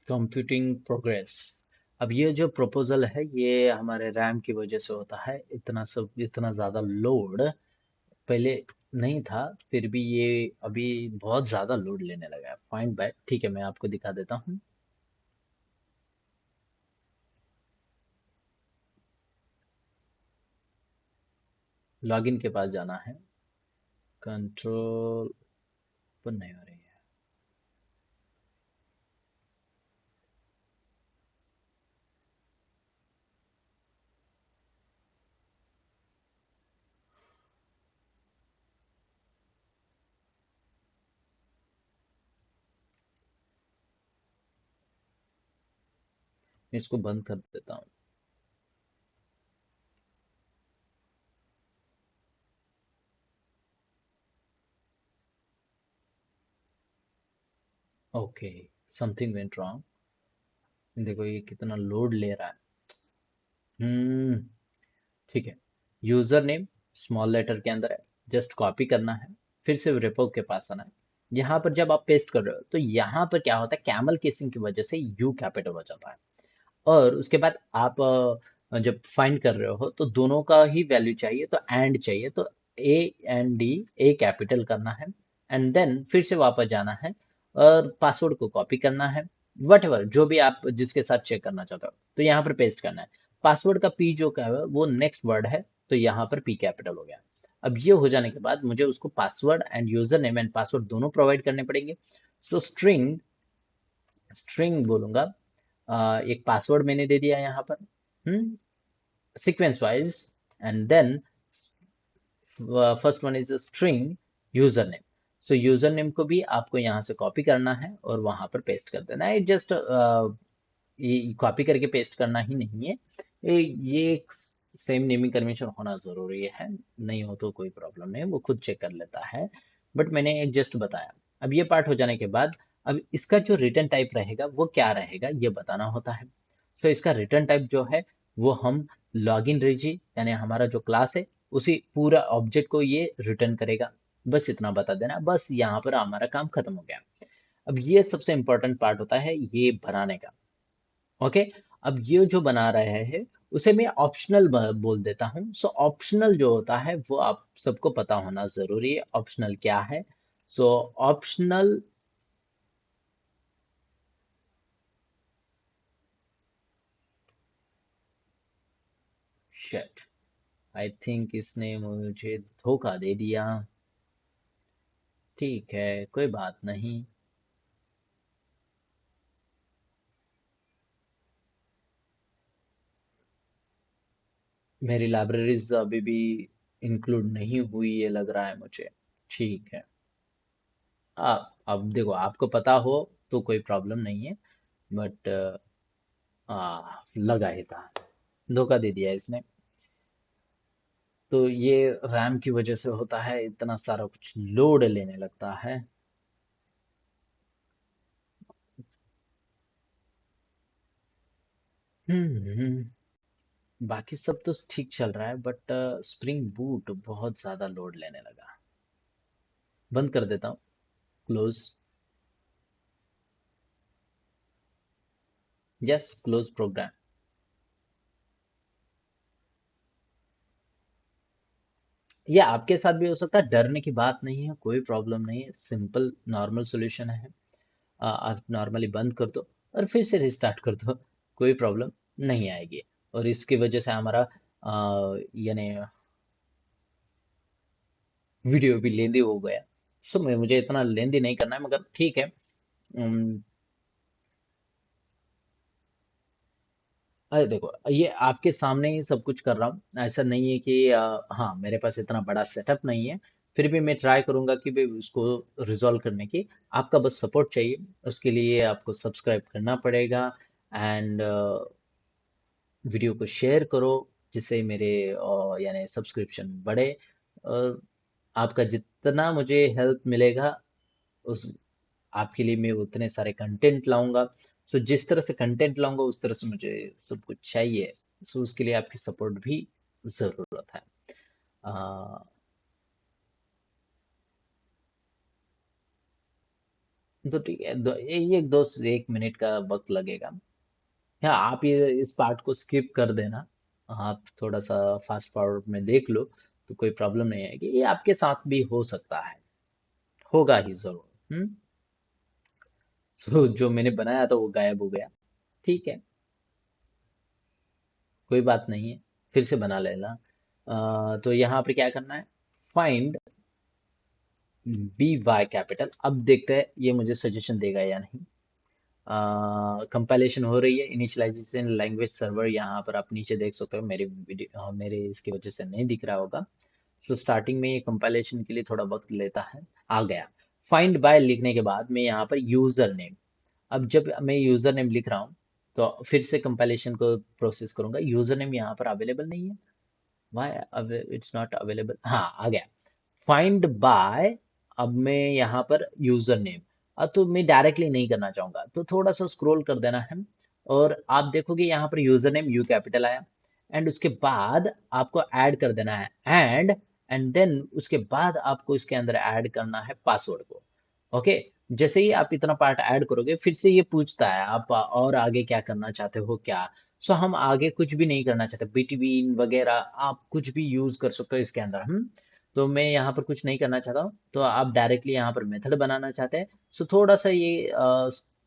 Computing progress. अब ये जो प्रपोजल है ये हमारे रैम की वजह से होता है, इतना सब इतना ज़्यादा लोड पहले नहीं था, फिर भी ये अभी बहुत ज़्यादा लोड लेने लगा है। फाइंड बाय, ठीक है मैं आपको दिखा देता हूँ। लॉगिन के पास जाना है। कंट्रोल पर नहीं हो रही है। मैं इसको बंद कर देता हूँ। Okay, something went wrong. देखो ये कितना लोड ले रहा है। हम्म, ठीक है। यूजर नेम स्मॉल लेटर के अंदर है, जस्ट कॉपी करना है। फिर से रेपो के पास आना है। यहाँ पर जब आप पेस्ट कर रहे हो तो यहाँ पर क्या होता है, कैमल केसिंग की वजह से यू कैपिटल हो जाता है। और उसके बाद आप जब फाइंड कर रहे हो तो दोनों का ही वैल्यू चाहिए, तो एंड चाहिए, तो A and D, A capital करना है। एंड देन फिर से वापस जाना है और पासवर्ड को कॉपी करना है। वट एवर जो भी आप जिसके साथ चेक करना चाहते हो तो यहाँ पर पेस्ट करना है। पासवर्ड का पी जो का है वो नेक्स्ट वर्ड है, तो यहाँ पर पी कैपिटल हो गया। अब ये हो जाने के बाद मुझे उसको password and user name and password दोनों प्रोवाइड करने पड़ेंगे। सो स्ट्रिंग स्ट्रिंग बोलूंगा। एक पासवर्ड मैंने दे दिया यहाँ पर, sequence wise. And then first one is string user name. So user name को भी आपको यहाँ से कॉपी करना है और वहां पर पेस्ट कर देना है। जस्ट ये कॉपी करके पेस्ट करना ही नहीं है, ये एक सेम नेमिंग कन्वेंशन होना जरूरी है। नहीं हो तो कोई प्रॉब्लम नहीं, वो खुद चेक कर लेता है। बट मैंने एक जस्ट बताया। अब ये पार्ट हो जाने के बाद अब इसका जो रिटर्न टाइप रहेगा वो क्या रहेगा ये बताना होता है। तो इसका रिटर्न टाइप जो है वो हम लॉगिन रेजी यानी हमारा जो क्लास है उसी पूरा ऑब्जेक्ट को ये रिटर्न करेगा। बस इतना बता देना, बस यहाँ पर हमारा काम खत्म हो गया। अब ये सबसे इंपॉर्टेंट पार्ट होता है ये बनाने का। ओके, अब ये जो बना रहे हैं उसे मैं ऑप्शनल बोल देता हूँ। सो ऑप्शनल जो होता है वो आप सबको पता होना जरूरी है, ऑप्शनल क्या है। सो ऑप्शनल, शिट, आई थिंक इसने मुझे धोखा दे दिया। ठीक है कोई बात नहीं। मेरी लाइब्रेरीज अभी भी इंक्लूड नहीं हुई ये लग रहा है मुझे। ठीक है। अब देखो आपको पता हो तो कोई प्रॉब्लम नहीं है, बट लगा ही था, धोखा दे दिया इसने। तो ये रैम की वजह से होता है, इतना सारा कुछ लोड लेने लगता है। हम्म। बाकी सब तो ठीक चल रहा है बट स्प्रिंग बूट बहुत ज्यादा लोड लेने लगा। बंद कर देता हूँ। क्लोज। Yes, close program. ये आपके साथ भी हो सकता है, डरने की बात नहीं है, कोई प्रॉब्लम नहीं है, सिंपल नॉर्मल सॉल्यूशन है। आप नॉर्मली बंद कर दो और फिर से रिस्टार्ट कर दो, कोई प्रॉब्लम नहीं आएगी। और इसकी वजह से हमारा यानी वीडियो भी लेंदी हो गया। सो मैं मुझे इतना लेंदी नहीं करना है, मगर ठीक है। अरे देखो, ये आपके सामने ही सब कुछ कर रहा हूँ, ऐसा नहीं है कि हाँ मेरे पास इतना बड़ा सेटअप नहीं है। फिर भी मैं ट्राई करूंगा कि भाई उसको रिजॉल्व करने की। आपका बस सपोर्ट चाहिए। उसके लिए आपको सब्सक्राइब करना पड़ेगा। एंड वीडियो को शेयर करो, जिससे मेरे यानी सब्सक्रिप्शन बढ़े। और आपका जितना मुझे हेल्प मिलेगा, उस आपके लिए मैं उतने सारे कंटेंट लाऊंगा। सो जिस तरह से कंटेंट लाऊंगा उस तरह से मुझे सब कुछ चाहिए। सो उसके लिए आपकी सपोर्ट भी ज़रूरत है। आ, तो ठीक है, एक मिनट का वक्त लगेगा। हाँ, आप ये इस पार्ट को स्किप कर देना। आप थोड़ा सा फास्ट फॉरवर्ड में देख लो, तो कोई प्रॉब्लम नहीं आएगी। ये आपके साथ भी हो सकता है, होगा ही जरूर। सो जो मैंने बनाया था वो गायब हो गया। ठीक है, कोई बात नहीं है, फिर से बना लेना। तो यहाँ पर क्या करना है, फाइंड बी वाई कैपिटल। अब देखते हैं ये मुझे सजेशन देगा या नहीं। कंपाइलेशन हो रही है, इनिशियलाइजेशन लैंग्वेज सर्वर। यहाँ पर आप नीचे देख सकते हो, मेरे वीडियो मेरे इसकी वजह से नहीं दिख रहा होगा। तो स्टार्टिंग में ये कंपाइलेशन के लिए थोड़ा वक्त लेता है। आ गया। फाइंड बाय लिखने के बाद मैं यहाँ पर यूजर नेम। अब जब मैं यूजर नेम लिख रहा हूँ, तो फिर से कंपाइलेशन को प्रोसेस करूंगा। यूजर नेम यहाँ पर अवेलेबल नहीं है। वाई अब इट्स नॉट अवेलेबल, हाँ आ गया। Find by. अब मैं यहाँ पर यूजर नेम, अब तो मैं डायरेक्टली नहीं करना चाहूंगा, तो थोड़ा सा स्क्रॉल कर देना है। और आप देखोगे यहाँ पर यूजर नेम यू कैपिटल आया। एंड उसके बाद आपको ऐड कर देना है एंड देन उसके बाद आपको इसके अंदर ऐड करना है पासवर्ड को। ओके। जैसे ही आप इतना पार्ट ऐड करोगे, फिर से ये पूछता है आप और आगे क्या करना चाहते हो क्या। सो हम आगे कुछ भी नहीं करना चाहते, बीटवीन वगैरह आप कुछ भी यूज कर सकते हो इसके अंदर। हम तो मैं यहाँ पर कुछ नहीं करना चाहता हूँ, तो आप डायरेक्टली यहाँ पर मेथड बनाना चाहते हैं। सो थोड़ा सा ये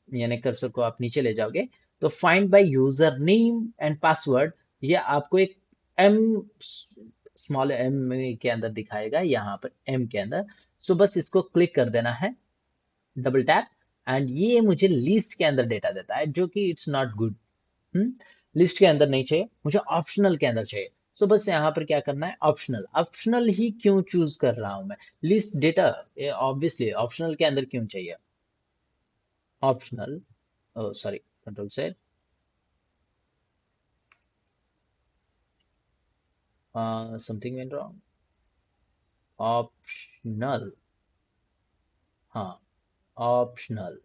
यानी कर्सर को आप नीचे ले जाओगे, तो find by user name and password, ये आपको एक एम स्मॉल एम के अंदर दिखाएगा, यहाँ पर एम के अंदर। सो बस इसको क्लिक कर देना है, डबल टैप। एंड ये मुझे लिस्ट के अंदर डेटा देता है, जो कि इट्स नॉट गुड। लिस्ट के अंदर नहीं चाहिए मुझे, ऑप्शनल के अंदर चाहिए। सो बस यहाँ पर क्या करना है, ऑप्शनल। ऑप्शनल ही क्यों चूज कर रहा हूं मैं, लिस्ट डेटा ऑब्वियसली ऑप्शनल के अंदर क्यों चाहिए। ऑप्शनल, सॉरी, कंट्रोल से समथिंग वेंट रॉन्ग। ऑप्शनल, हाँ, ऑप्शनल।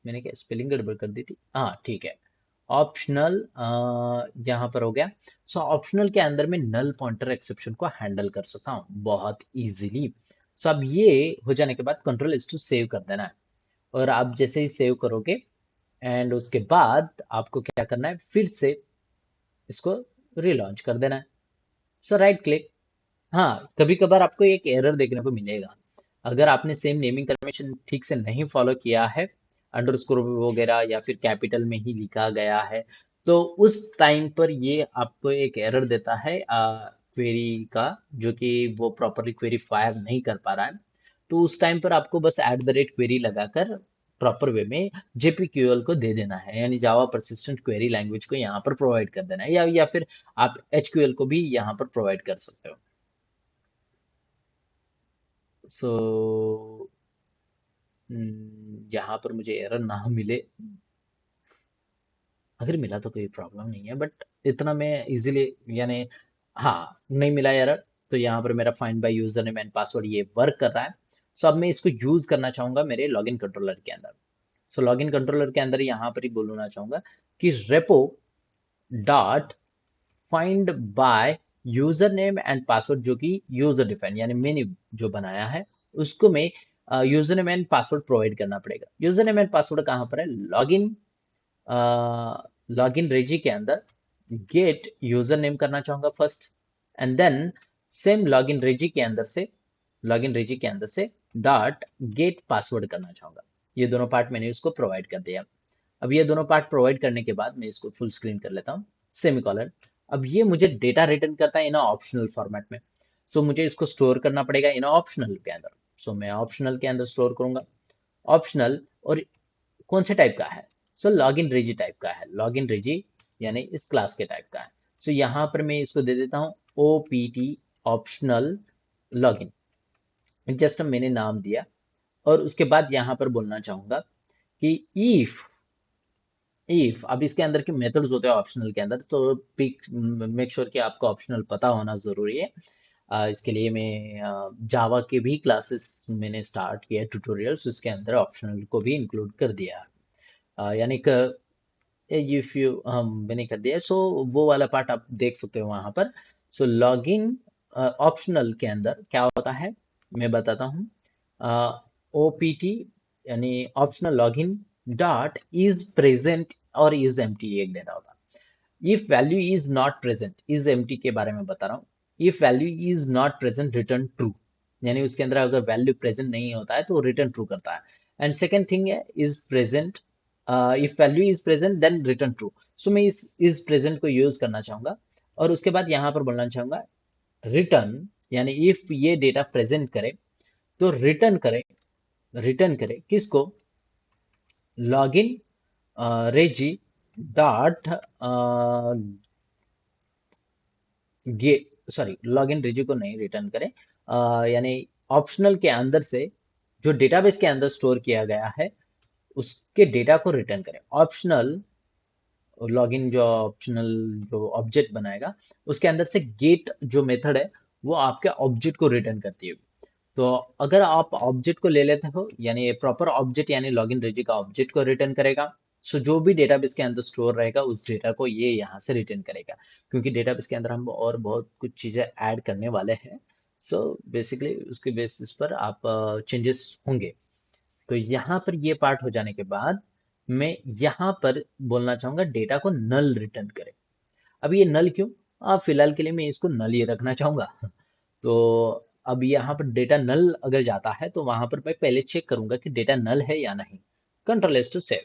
मैंने क्या स्पेलिंग गड़बड़ कर दी थी, हाँ ठीक है। ऑप्शनल यहाँ पर हो गया। सो ऑप्शनल के अंदर मैं नल पॉइंटर एक्सेप्शन को हैंडल कर सकता हूँ बहुत इजीली। सो अब ये हो जाने के बाद कंट्रोल इस टू सेव कर देना है। और आप जैसे ही सेव करोगे, एंड उसके बाद आपको क्या करना है, फिर से इसको रिलॉन्च कर देना है। सो राइट क्लिक। हाँ, कभी कभार आपको एक एरर देखने को मिलेगा, अगर आपने सेम नेमिंग कन्वेंशन ठीक से नहीं फॉलो किया है, अंडरस्कोर वगैरह या फिर कैपिटल में ही लिखा गया है, तो उस टाइम पर ये आपको एक एरर देता है क्वेरी का, जो कि वो प्रॉपरली क्वेरी फायर नहीं कर पा रहा है। तो उस टाइम पर आपको बस एट द रेट क्वेरी लगाकर प्रॉपर वे में जेपीक्यूएल को दे देना है, यानी जावा परसिस्टेंट क्वेरी लैंग्वेज को यहाँ पर प्रोवाइड कर देना है, या फिर आप एचक्यूएल को भी यहाँ पर प्रोवाइड कर सकते हो। सो यहाँ पर मुझे एरर ना मिले, अगर मिला तो कोई प्रॉब्लम नहीं है, बट इतना मैं इजीली यानी, हाँ, नहीं मिला एरर। तो यहाँ पर मेरा find by user name and password ये वर्क कर रहा है। सो अब मैं इसको यूज करना चाहूंगा मेरे लॉगिन कंट्रोलर के अंदर। सो लॉगिन कंट्रोलर के अंदर यहाँ पर ही बोलना चाहूंगा कि repo dot find by user name and password, जो कि यूजर डिफाइन यानी मैंने जो बनाया है, उसको मैं user name and password provide करना पड़ेगा। यूजर नेम एंड पासवर्ड कहाँ पर है, लॉगिन, लॉगिन रेजी के अंदर गेट यूजर नेम करना चाहूंगा first. And then same login regi के अंदर से डॉट गेट पासवर्ड करना चाहूंगा। ये दोनों पार्ट मैंने उसको प्रोवाइड कर दिया। अब ये दोनों पार्ट प्रोवाइड करने के बाद मैं इसको फुल स्क्रीन कर लेता हूँ, सेमीकॉलन। अब ये मुझे डेटा रिटर्न करता है इन ऑप्शनल फॉर्मेट में। सो मुझे इसको स्टोर करना पड़ेगा इन ऑप्शनल के अंदर। सो मैं ऑप्शनल के अंदर स्टोर करूंगा। ऑप्शनल, और कौन से टाइप का है, सो लॉगिन रेजी टाइप का है, लॉगिन रेजी यानी इस क्लास के टाइप का है। सो यहाँ पर मैं इसको दे देता हूँ ओपीटी ऑप्शनल लॉगिन, जस्ट मैंने नाम दिया। और उसके बाद यहाँ पर बोलना चाहूंगा कि इफ अब इसके अंदर के मेथड्स होते हैं ऑप्शनल के अंदर, तो पिक मेक श्योर कि आपको ऑप्शनल पता होना जरूरी है। इसके लिए मैं जावा के भी क्लासेस मैंने स्टार्ट किया ट्यूटोरियल्स, उसके अंदर ऑप्शनल को भी इंक्लूड कर दिया है। यानी इफ यू मैंने कर दिया, सो वो वाला पार्ट आप देख सकते हो वहां पर। सो लॉगिन ऑप्शनल के अंदर क्या होता है मैं बताता हूँ। ओपीटी यानी optional login dot is present और इज एम्प्टी एक डेटा होता है। If value is not present, is empty के बारे में बता रहा हूँ। If value is not present return true, यानी उसके अंदर अगर वैल्यू प्रेजेंट नहीं होता है तो वो रिटर्न ट्रू करता है। एंड सेकेंड थिंग है is present, if value is present then return true. So मैं इस प्रेजेंट को यूज करना चाहूंगा और उसके बाद यहाँ पर बोलना चाहूंगा रिटर्न, यानी इफ ये डेटा प्रेजेंट करे तो रिटर्न करे किसको, लॉगिन रेजी डॉट गे सॉरी लॉगिन रेजी को नहीं रिटर्न करे, यानी ऑप्शनल के अंदर से जो डेटाबेस के अंदर स्टोर किया गया है उसके डेटा को रिटर्न करे। ऑप्शनल लॉगिन जो ऑप्शनल जो ऑब्जेक्ट बनाएगा उसके अंदर से गेट जो मेथड है वो आपके ऑब्जेक्ट को रिटर्न करती है। तो अगर आप ऑब्जेक्ट को ले लेते हो यानी प्रॉपर ऑब्जेक्ट यानी लॉगिन रेजी का ऑब्जेक्ट को रिटर्न करेगा। सो जो भी डेटाबेस के अंदर स्टोर रहेगा उस डेटा को ये यहाँ से रिटर्न करेगा, क्योंकि डेटाबेस के अंदर हम और बहुत कुछ चीज़ें ऐड करने वाले हैं। सो बेसिकली उसके बेसिस पर आप चेंजेस होंगे। तो यहाँ पर ये पार्ट हो जाने के बाद मैं यहाँ पर बोलना चाहूंगा डेटा को नल रिटर्न करें। अब ये नल क्यों, फिलहाल के लिए मैं इसको नल ही रखना चाहूंगा। तो अब यहाँ पर डेटा नल अगर जाता है तो वहां पर मैं पहले चेक करूंगा कि डेटा नल है या नहीं। Control S to save.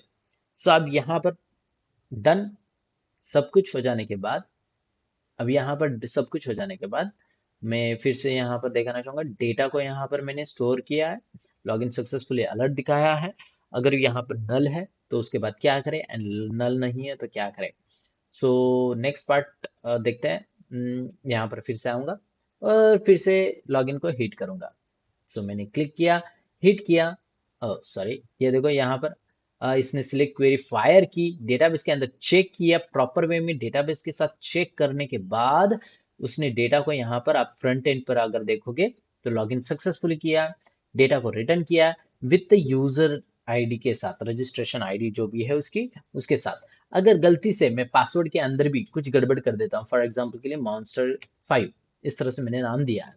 So अब यहाँ पर डन सब कुछ हो जाने के बाद, अब यहाँ पर सब कुछ हो जाने के बाद मैं फिर से यहाँ पर दिखाना चाहूंगा डेटा को यहाँ पर मैंने स्टोर किया है, लॉगिन सक्सेसफुली अलर्ट दिखाया है। अगर यहाँ पर नल है तो उसके बाद क्या करें एंड नल नहीं है तो क्या करें। सो नेक्स्ट पार्ट देखते हैं। यहाँ पर फिर से आऊंगा और फिर से लॉगिन को हिट करूंगा। सो मैंने क्लिक किया, हिट किया, सॉरी ये देखो यहाँ पर इसने सिलेक्ट क्वेरी फायर की, डेटाबेस के अंदर चेक किया प्रॉपर वे में, डेटाबेस के साथ चेक करने के बाद उसने डेटा को यहाँ पर आप फ्रंट एंड पर अगर देखोगे तो लॉगिन सक्सेसफुली किया, डेटा को रिटर्न किया विद द यूजर आईडी के साथ, रजिस्ट्रेशन आईडी जो भी है उसकी उसके साथ। अगर गलती से मैं पासवर्ड के अंदर भी कुछ गड़बड़ कर देता हूँ, फॉर एग्जाम्पल के लिए monster5 इस तरह से मैंने नाम दिया है,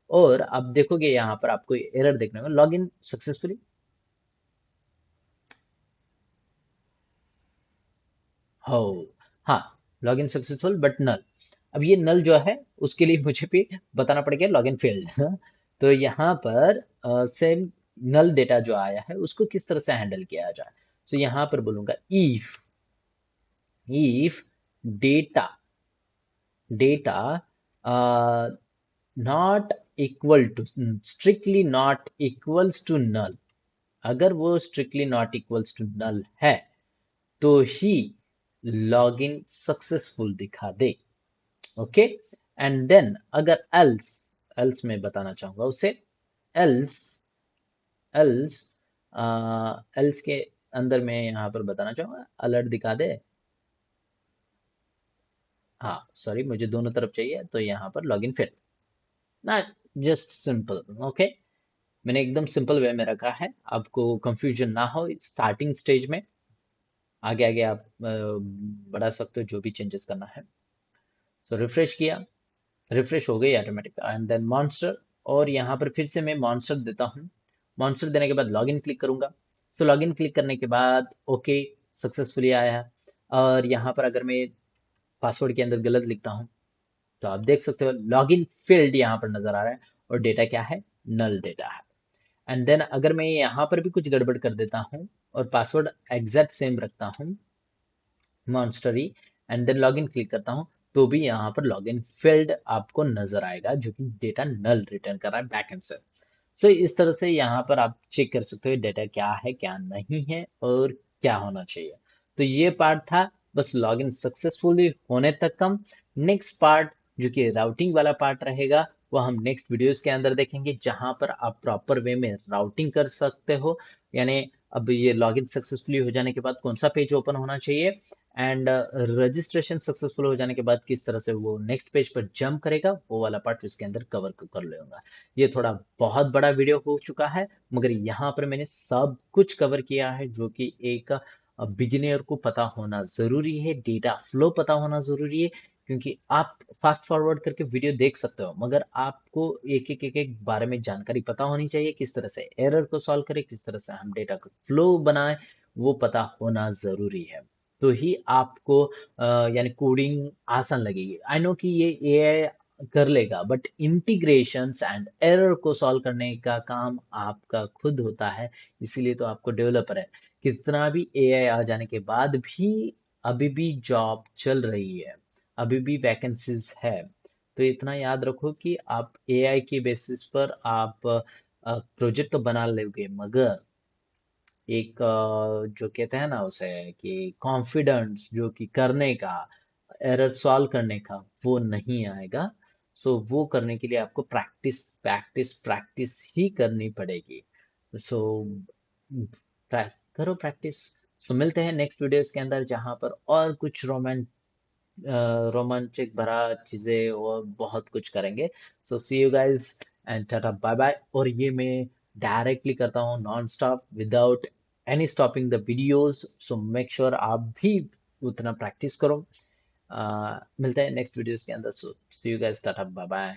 और आप देखोगे यहाँ पर आपको एरर देखने को लॉगिन सक्सेसफुली, हो हाँ लॉगिन सक्सेसफुल बट नल। अब ये नल जो है उसके लिए मुझे भी बताना पड़ेगा लॉगिन फेल्ड। तो यहाँ पर सेम नल डेटा जो आया है उसको किस तरह से हैंडल किया जाए। तो यहाँ पर बोलूंगा if data data not equal to, strictly not equals to null, अगर वो strictly not equals to null है तो ही लॉगिन सक्सेसफुल दिखा दे। ओके, एंड देन अगर एल्स, एल्स में बताना चाहूंगा उसे, एल्स एल्स एल्स के अंदर मैं यहाँ पर बताना चाहूंगा अलर्ट दिखा दे। हाँ सॉरी मुझे दोनों तरफ चाहिए तो यहाँ पर लॉगिन फेल ना, जस्ट सिंपल। ओके, मैंने एकदम सिंपल वे में रखा है, आपको कंफ्यूजन ना हो स्टार्टिंग स्टेज में। आगे आगे आप बढ़ा सकते हो जो भी चेंजेस करना है। सो रिफ्रेश किया, रिफ्रेश हो गई ऑटोमेटिक, एंड देन मॉन्स्टर, और यहाँ पर फिर से मैं मॉन्स्टर देता हूँ। मॉन्स्टर देने के बाद लॉगिन क्लिक करूंगा। सो लॉगिन क्लिक करने के बाद ओके सक्सेसफुली आया है। और यहाँ पर अगर मैं पासवर्ड के अंदर गलत लिखता हूँ तो आप देख सकते हो लॉगिन फील्ड यहाँ पर नजर आ रहा है और डेटा क्या है, नल डेटा है। एंड देन अगर मैं यहाँ पर भी कुछ गड़बड़ कर देता हूँ और पासवर्ड एग्जैक्ट सेम रखता हूँ monastery, and then login click करता हूँ तो भी यहाँ पर लॉगिन फेल्ड आपको नजर आएगा जो कि डेटा नल रिटर्न कर रहा है बैकएंड से। सो इस तरह से यहाँ पर आप चेक कर सकते हो डेटा क्या है क्या नहीं है और क्या होना चाहिए। तो ये पार्ट था बस लॉगिन सक्सेसफुली होने तक कम। नेक्स्ट पार्ट जो कि राउटिंग वाला पार्ट रहेगा वो हम नेक्स्ट वीडियोस के अंदर देखेंगे, जहां पर आप प्रॉपर वे में राउटिंग कर सकते हो। यानी अब ये लॉगिन सक्सेसफुली हो जाने के बाद कौन सा पेज ओपन होना चाहिए, एंड रजिस्ट्रेशन सक्सेसफुल हो जाने के बाद किस तरह से वो नेक्स्ट पेज पर जंप करेगा, वो वाला पार्ट इसके अंदर कवर कर लूंगा। ये थोड़ा बहुत बड़ा वीडियो हो चुका है, मगर यहाँ पर मैंने सब कुछ कवर किया है जो कि एक बिगिनर को पता होना जरूरी है। डेटा फ्लो पता होना जरूरी है, क्योंकि आप फास्ट फॉरवर्ड करके वीडियो देख सकते हो, मगर आपको एक एक बारे में जानकारी पता होनी चाहिए। किस तरह से एरर को सॉल्व करें, किस तरह से हम डेटा को फ्लो बनाएं, वो पता होना जरूरी है। तो ही आपको यानी कोडिंग आसान लगेगी। आई नो कि ये एआई कर लेगा, बट इंटीग्रेशंस एंड एरर को सॉल्व करने का काम आपका खुद होता है। इसीलिए तो आपको डेवलपर है। कितना भी एआई आ जाने के बाद भी अभी भी जॉब चल रही है, अभी भी वैकेंसीज है। तो इतना याद रखो कि आप एआई के बेसिस पर आप प्रोजेक्ट तो बना लोगे, मगर एक जो कहते हैं ना उसे कि कॉन्फिडेंस जो कि करने का, एरर सॉल्व करने का, वो नहीं आएगा। सो वो करने के लिए आपको प्रैक्टिस प्रैक्टिस प्रैक्टिस ही करनी पड़ेगी। सो करो प्रैक्टिस। सो मिलते हैं नेक्स्ट वीडियोस के अंदर, जहां पर और कुछ रोमांचक भरा चीजें और बहुत कुछ करेंगे। So see you guys and tata bye bye. और ये मैं डायरेक्टली करता हूँ non stop without any stopping the videos. So make sure आप भी उतना प्रैक्टिस करो। मिलते हैं नेक्स्ट वीडियोस के अंदर। So see you guys, tata bye bye.